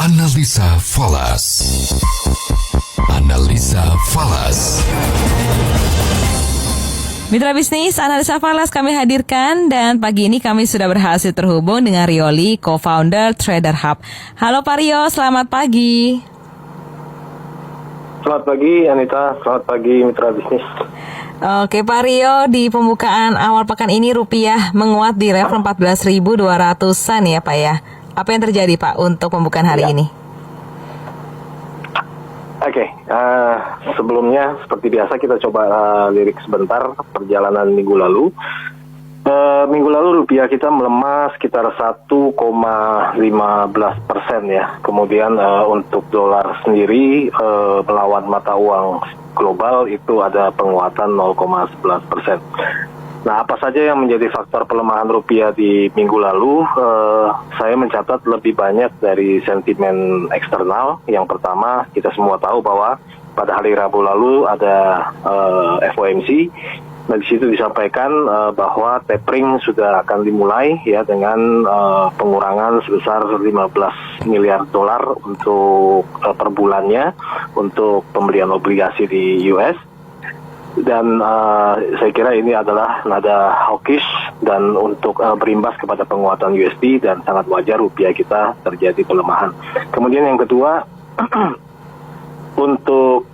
Analisa Falas. Analisa Falas. Mitra bisnis, analisa falas kami hadirkan dan pagi ini kami sudah berhasil terhubung dengan Rioli, co-founder Trader Hub. Halo Pak Rio, selamat pagi. Selamat pagi Anita, selamat pagi mitra bisnis. Oke Pak Rio, di pembukaan awal pekan ini rupiah menguat di level 14.200-an ya Pak ya. Apa yang terjadi Pak untuk pembukaan hari ini? Oke, sebelumnya seperti biasa kita coba lirik sebentar perjalanan minggu lalu. Minggu lalu rupiah kita melemah sekitar 1,15% ya. Kemudian untuk dolar sendiri melawan mata uang global itu ada penguatan 0,11%. Nah, apa saja yang menjadi faktor pelemahan rupiah di minggu lalu? Saya mencatat lebih banyak dari sentimen eksternal. Yang pertama, kita semua tahu bahwa pada hari Rabu lalu ada FOMC. Nah, di situ disampaikan bahwa tapering sudah akan dimulai ya dengan pengurangan sebesar 15 miliar dolar untuk per bulannya untuk pembelian obligasi di US. Dan saya kira ini adalah nada hawkish dan untuk berimbas kepada penguatan USD dan sangat wajar rupiah kita terjadi pelemahan. Kemudian yang kedua, untuk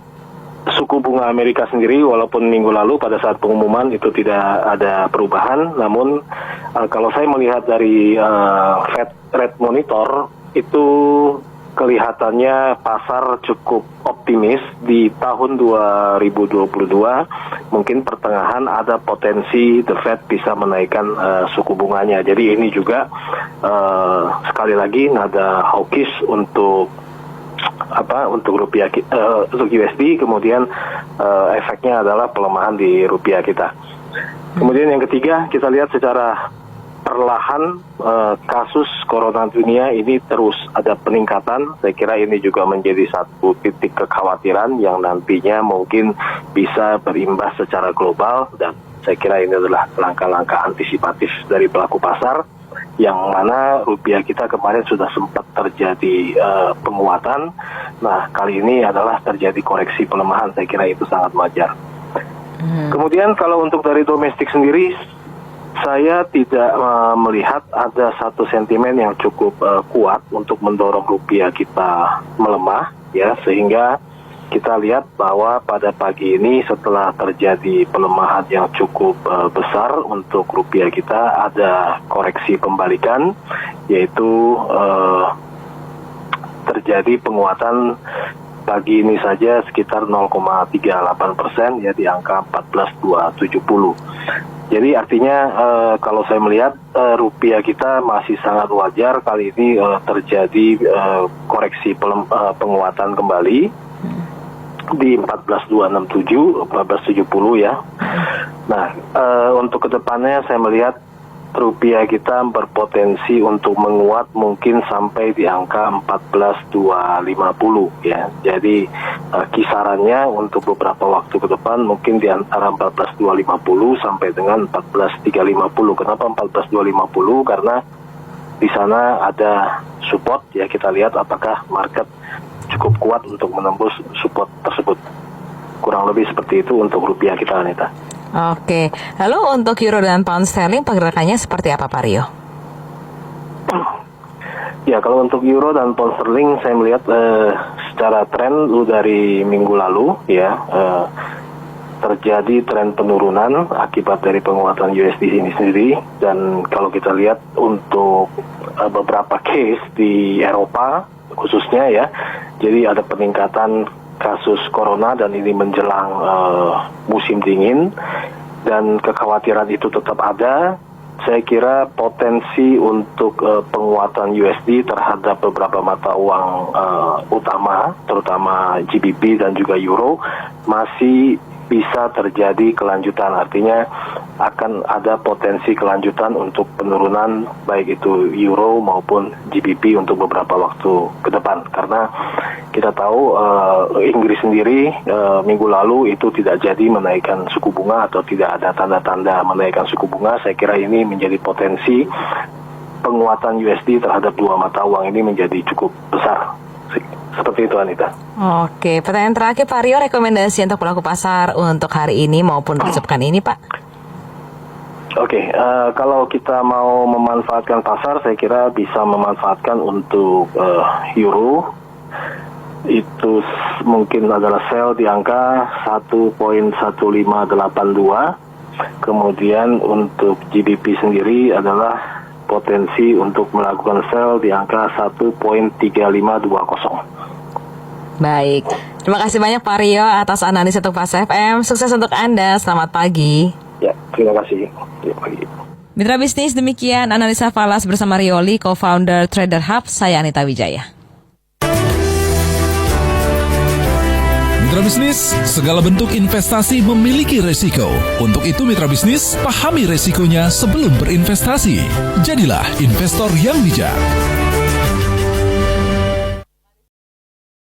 suku bunga Amerika sendiri walaupun minggu lalu pada saat pengumuman itu tidak ada perubahan, namun kalau saya melihat dari Fed Rate Monitor itu kelihatannya pasar cukup optimis di tahun 2022 mungkin pertengahan ada potensi The Fed bisa menaikkan suku bunganya. Jadi ini juga sekali lagi nada hawkish untuk rupiah untuk USD, kemudian efeknya adalah pelemahan di rupiah kita. Kemudian yang ketiga, kita lihat secara perlahan kasus corona dunia ini terus ada peningkatan. Saya kira ini juga menjadi satu titik kekhawatiran yang nantinya mungkin bisa berimbas secara global, dan saya kira ini adalah langkah-langkah antisipatif dari pelaku pasar yang mana rupiah kita kemarin sudah sempat terjadi penguatan. Nah, kali ini adalah terjadi koreksi pelemahan. Saya kira itu sangat wajar. Kemudian kalau untuk dari domestik sendiri, saya tidak melihat ada satu sentimen yang cukup kuat untuk mendorong rupiah kita melemah ya, sehingga kita lihat bahwa pada pagi ini setelah terjadi pelemahan yang cukup besar untuk rupiah kita ada koreksi pembalikan, yaitu terjadi penguatan pagi ini saja sekitar 0,38% ya di angka 14.270. Jadi artinya kalau saya melihat rupiah kita masih sangat wajar kali ini terjadi koreksi penguatan kembali di 14.267, 14.70 ya. Nah, untuk kedepannya saya melihat rupiah kita berpotensi untuk menguat mungkin sampai di angka 14.250 ya. Jadi kisarannya untuk beberapa waktu ke depan mungkin di antara 14.250 sampai dengan 14.350. Kenapa 14.250? Karena di sana ada support ya, kita lihat apakah market cukup kuat untuk menembus support tersebut. Kurang lebih seperti itu untuk rupiah kita, Anita. Oke, lalu untuk euro dan pound sterling pergerakannya seperti apa Pak Rio? Ya, kalau untuk euro dan pound sterling saya melihat secara tren dari minggu lalu ya terjadi tren penurunan akibat dari penguatan USD ini sendiri. Dan kalau kita lihat untuk beberapa case di Eropa khususnya ya, jadi ada peningkatan kasus corona dan ini menjelang musim dingin dan kekhawatiran itu tetap ada. Saya kira potensi untuk penguatan USD terhadap beberapa mata uang utama terutama GBP dan juga Euro masih bisa terjadi kelanjutan. Artinya akan ada potensi kelanjutan untuk penurunan baik itu Euro maupun GBP untuk beberapa waktu ke depan. Karena kita tahu Inggris sendiri minggu lalu itu tidak jadi menaikkan suku bunga atau tidak ada tanda-tanda menaikkan suku bunga. Saya kira ini menjadi potensi penguatan USD terhadap dua mata uang ini menjadi cukup besar. Seperti itu, Anita. Oke, pertanyaan terakhir Pak Rio, rekomendasi untuk pelaku pasar untuk hari ini maupun untuk sepekan ini, Pak? Oke, kalau kita mau memanfaatkan pasar, saya kira bisa memanfaatkan untuk euro. Itu mungkin adalah sell di angka 1.1582. Kemudian untuk GBP sendiri adalah potensi untuk melakukan sell di angka 1.3520. Baik, terima kasih banyak Pak Rio atas analisa untuk Fast FM. Sukses untuk Anda, selamat pagi. Ya, terima kasih. Terima kasih. Mitra bisnis, demikian analisa falas bersama Rioli, co-founder Trader Hub. Saya Anita Wijaya. Mitra bisnis, segala bentuk investasi memiliki resiko. Untuk itu mitra bisnis, pahami resikonya sebelum berinvestasi. Jadilah investor yang bijak.